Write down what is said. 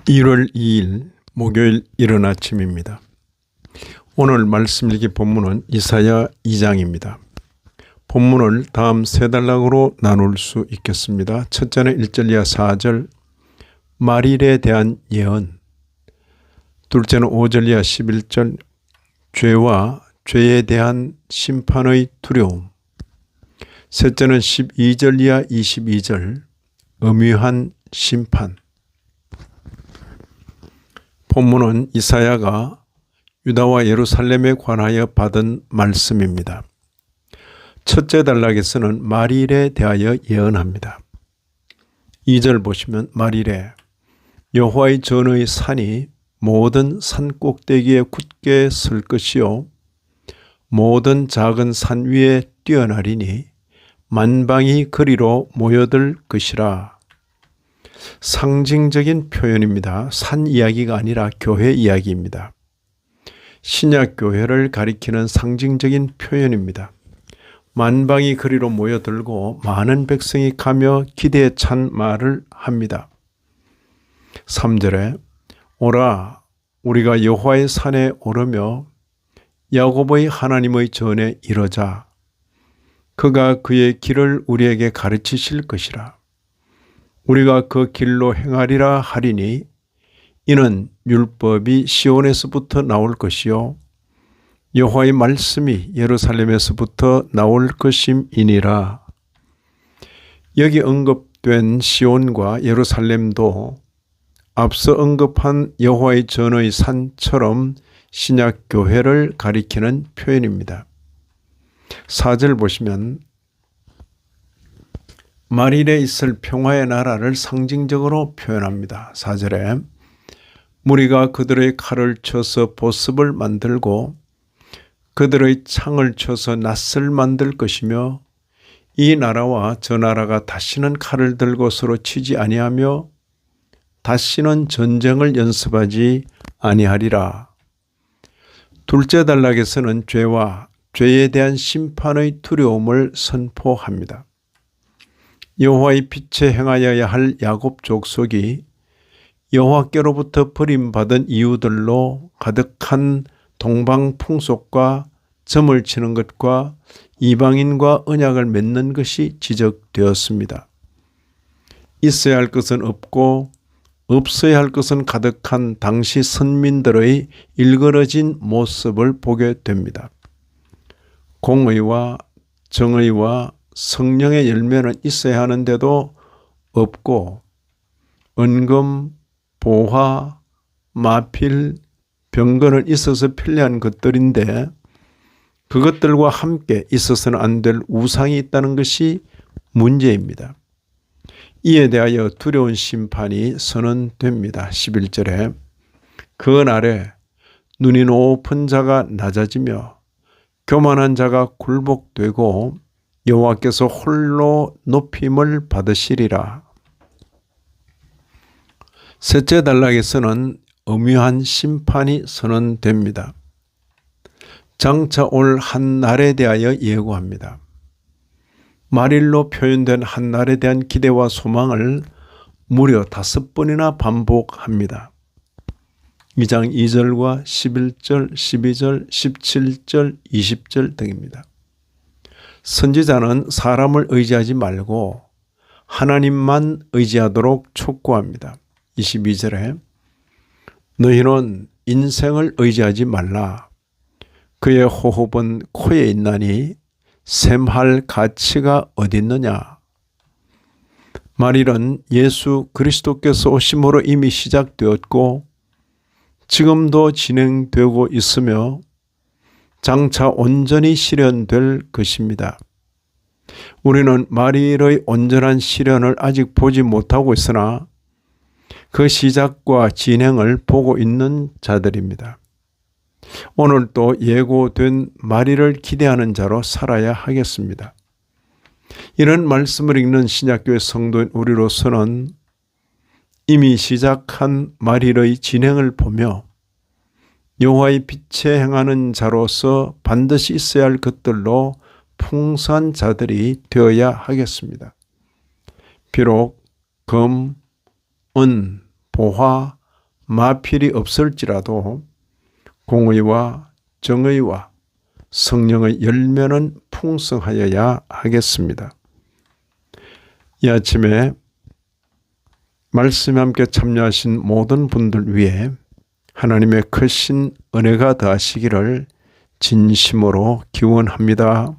1월 2일 목요일 이른 아침입니다. 오늘 말씀 읽기 본문은 이사야 2장입니다. 본문을 다음 세 단락으로 나눌 수 있겠습니다. 첫째는 1절 이하 4절 말일에 대한 예언, 둘째는 5절 이하 11절 죄와 죄에 대한 심판의 두려움, 셋째는 12절 이하 22절 엄위한 심판. 본문은 이사야가 유다와 예루살렘에 관하여 받은 말씀입니다. 첫째 단락에서는 말일에 대하여 예언합니다. 2절 보시면 말일에 여호와의 전의 산이 모든 산 꼭대기에 굳게 설 것이요 모든 작은 산 위에 뛰어나리니 만방이 그리로 모여들 것이라. 상징적인 표현입니다. 산 이야기가 아니라 교회 이야기입니다. 신약 교회를 가리키는 상징적인 표현입니다. 만방이 그리로 모여들고 많은 백성이 가며 기대에 찬 말을 합니다. 3절에 오라 우리가 여호와의 산에 오르며 야곱의 하나님의 전에 이르자. 그가 그의 길을 우리에게 가르치실 것이라. 우리가 그 길로 행하리라 하리니 이는 율법이 시온에서부터 나올 것이요 여호와의 말씀이 예루살렘에서부터 나올 것임이니라. 여기 언급된 시온과 예루살렘도 앞서 언급한 여호와의 전의 산처럼 신약 교회를 가리키는 표현입니다. 4절 보시면 말일에 있을 평화의 나라를 상징적으로 표현합니다. 4절에 무리가 그들의 칼을 쳐서 보습을 만들고 그들의 창을 쳐서 낫을 만들 것이며 이 나라와 저 나라가 다시는 칼을 들고 서로 치지 아니하며 다시는 전쟁을 연습하지 아니하리라. 둘째 단락에서는 죄와 죄에 대한 심판의 두려움을 선포합니다. 여호와의 빛에 행하여야 할 야곱 족속이 여호와께로부터 버림받은 이유들로 가득한 동방 풍속과 점을 치는 것과 이방인과 언약을 맺는 것이 지적되었습니다. 있어야 할 것은 없고 없어야 할 것은 가득한 당시 선민들의 일그러진 모습을 보게 됩니다. 공의와 정의와 성령의 열매는 있어야 하는데도 없고 은금, 보화, 마필, 병거는 있어서 편리한 것들인데 그것들과 함께 있어서는 안 될 우상이 있다는 것이 문제입니다. 이에 대하여 두려운 심판이 선언됩니다. 11절에 그 날에 눈이 높은 자가 낮아지며 교만한 자가 굴복되고 여호와께서 홀로 높임을 받으시리라. 셋째 단락에서는 엄위한 심판이 선언됩니다. 장차 올 한 날에 대하여 예고합니다. 말일로 표현된 한 날에 대한 기대와 소망을 무려 5번이나 반복합니다. 2장 2절과 11절, 12절, 17절, 20절 등입니다. 선지자는 사람을 의지하지 말고 하나님만 의지하도록 촉구합니다. 22절에 너희는 인생을 의지하지 말라. 그의 호흡은 코에 있나니 샘할 가치가 어디 있느냐. 말일은 예수 그리스도께서 오심으로 이미 시작되었고 지금도 진행되고 있으며 장차 온전히 실현될 것입니다. 우리는 말일의 온전한 실현을 아직 보지 못하고 있으나 그 시작과 진행을 보고 있는 자들입니다. 오늘 또 예고된 말일을 기대하는 자로 살아야 하겠습니다. 이런 말씀을 읽는 신약교회 성도인 우리로서는 이미 시작한 말일의 진행을 보며 여호와의 빛에 행하는 자로서 반드시 있어야 할 것들로 풍성한 자들이 되어야 하겠습니다. 비록 금, 은, 보화, 마필이 없을지라도 공의와 정의와 성령의 열매는 풍성하여야 하겠습니다. 이 아침에 말씀에 함께 참여하신 모든 분들 위해 하나님의 크신 은혜가 더하시기를 진심으로 기원합니다.